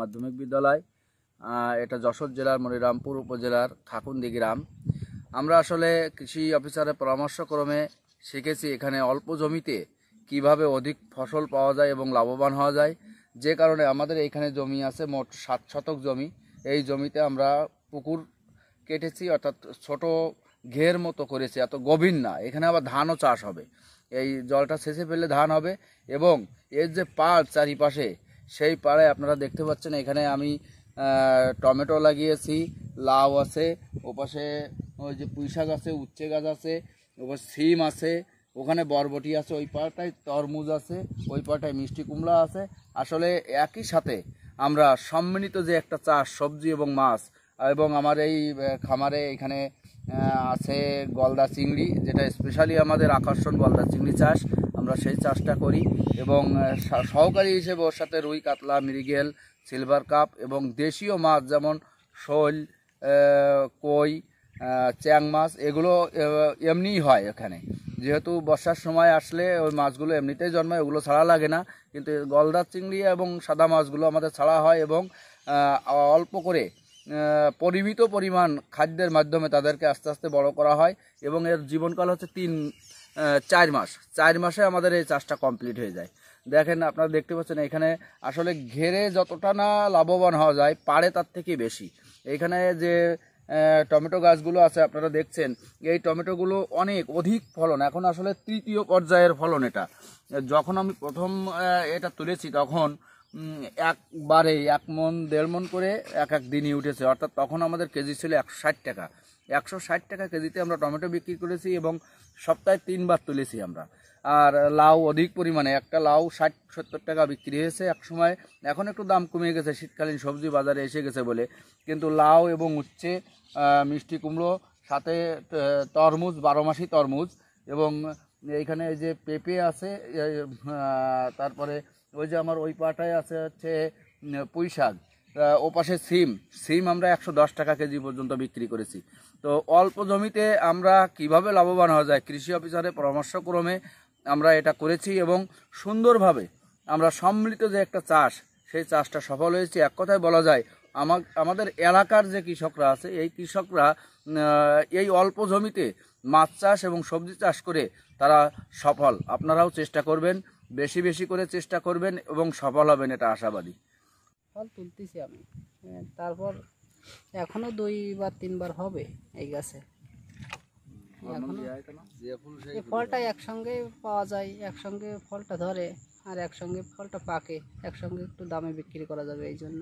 মাধ্যমিক বিদ্যালয়। এটা যশোর জেলার মনিরামপুর উপজেলার থাকুন্দি গ্রাম। আমরা আসলে কৃষি অফিসারের পরামর্শক্রমে শিখেছি এখানে অল্প জমিতে কিভাবে অধিক ফসল পাওয়া যায় এবং লাভবান হওয়া যায়। যে কারণে আমাদের এইখানে জমি আছে মোট 7 শতক জমি। এই জমিতে আমরা পুকুর কেটেছি, অর্থাৎ ছোট ঘের মতো করেছি, এত গভীর না। এখানে আবার ধানও চাষ হবে, এই জলটা সেচে ফেললে ধান হবে। এবং এর যে পাড় চারিপাশে, সেই পাড়ে আপনারা দেখতে পাচ্ছেন এখানে আমি টমেটো লাগিয়েছি, লাউ আছে, ওপাশে ওই যে পুঁই শাক আছে, উচ্ছে গাছ আছে, ওপাশে সিম আছে, ওখানে বরবটি আছে, ওই পাড়টায় তরমুজ আছে, ওই পাড়টায় মিষ্টি কুমড়া আছে। আসলে একই সাথে আমরা সম্মিলিত যে একটা চাষ, সবজি এবং মাছ, এবং আমার এই খামারে এখানে আছে গলদা চিংড়ি, যেটা স্পেশালি আমাদের আকর্ষণ গলদা চিংড়ি চাষ, আমরা সেই চাষটা করি। এবং সহকারী হিসেবে ওর সাথে রুই, কাতলা, মৃগেল, সিলভার কাপ এবং দেশীয় মাছ যেমন শোল, কই, চ্যাং মাছ, এগুলো এমনিই হয় এখানে। যেহেতু বর্ষার সময় আসলে ওই মাছগুলো এমনিতেই জন্মায়, ওগুলো ছাড়া লাগে না। কিন্তু গলদা চিংড়ি এবং সাদা মাছগুলো আমাদের ছাড়া হয়, এবং অল্প করে পরিমিত পরিমাণ খাদ্যের মাধ্যমে তাদেরকে আস্তে আস্তে বড় করা হয়। এবং এর জীবনকাল হচ্ছে 4 মাস। 4 মাসে আমাদের এই চাষটা কমপ্লিট হয়ে যায়। দেখেন, আপনারা দেখতে পাচ্ছেন এখানে আসলে ঘেরে যতটা না লাভবান হওয়া যায়, পাড়ে তার থেকে বেশি। এইখানে যে টমেটো গাছগুলো আছে আপনারা দেখছেন, এই টমেটোগুলো অনেক অধিক ফলন। এখন আসলে 3য় পর্যায়ের ফলন এটা। যখন আমি প্রথম এটা তুলেছি তখন একবারে 1 মণ 1.5 মণ করে এক দিনই উঠেছে, অর্থাৎ তখন আমাদের কেজি ছিল 160 টাকা। 160 টাকা কেজিতে আমরা টমেটো বিক্রি করেছি, এবং সপ্তাহে 3 বার তুলেছি আমরা। আর লাউ অধিক পরিমাণে, একটা লাউ 60-70 টাকা বিক্রি হয়েছে এক সময়। এখন একটু দাম কমে গেছে, শীতকালীন সবজি বাজারে এসে গেছে বলে। কিন্তু লাউ এবং উচ্ছে, মিষ্টি কুমড়ো, সাথে তরমুজ, 12 মাসি তরমুজ, এবং এইখানে এই যে পেঁপে আছে, তারপরে ওই যে আমার ওই পাটায় আছে হচ্ছে পুঁই শাক, ওপাশে সিম আমরা 110 টাকা কেজি পর্যন্ত বিক্রি করেছি। তো অল্প জমিতে আমরা কিভাবে লাভবান হওয়া যায়, কৃষি অফিসারের পরামর্শক্রমে আমরা এটা করেছি, এবং সুন্দরভাবে আমরা সম্মিলিত যে একটা চাষ, সেই চাষটা সফল হয়েছে। এক কথায় বলা যায় আমাদের এলাকার যে কৃষকরা আছে, এই কৃষকরা এই অল্প জমিতে মাছ চাষ এবং সবজি চাষ করে তারা সফল। আপনারাও চেষ্টা করবেন, বেশি বেশি করে চেষ্টা করবেন, এবং সফল হবেন, এটা আশাবাদী। ফল তুলতেছি আমি, তারপর এখনো 2 বার 3 বার হবে এই গাছে। এই ফলটা একসঙ্গে পাওয়া যায়, একসঙ্গে ফলটা ধরে আর একসঙ্গে ফলটা পাকে, একসঙ্গে একটু দামে বিক্রি করা যাবে, এই জন্য।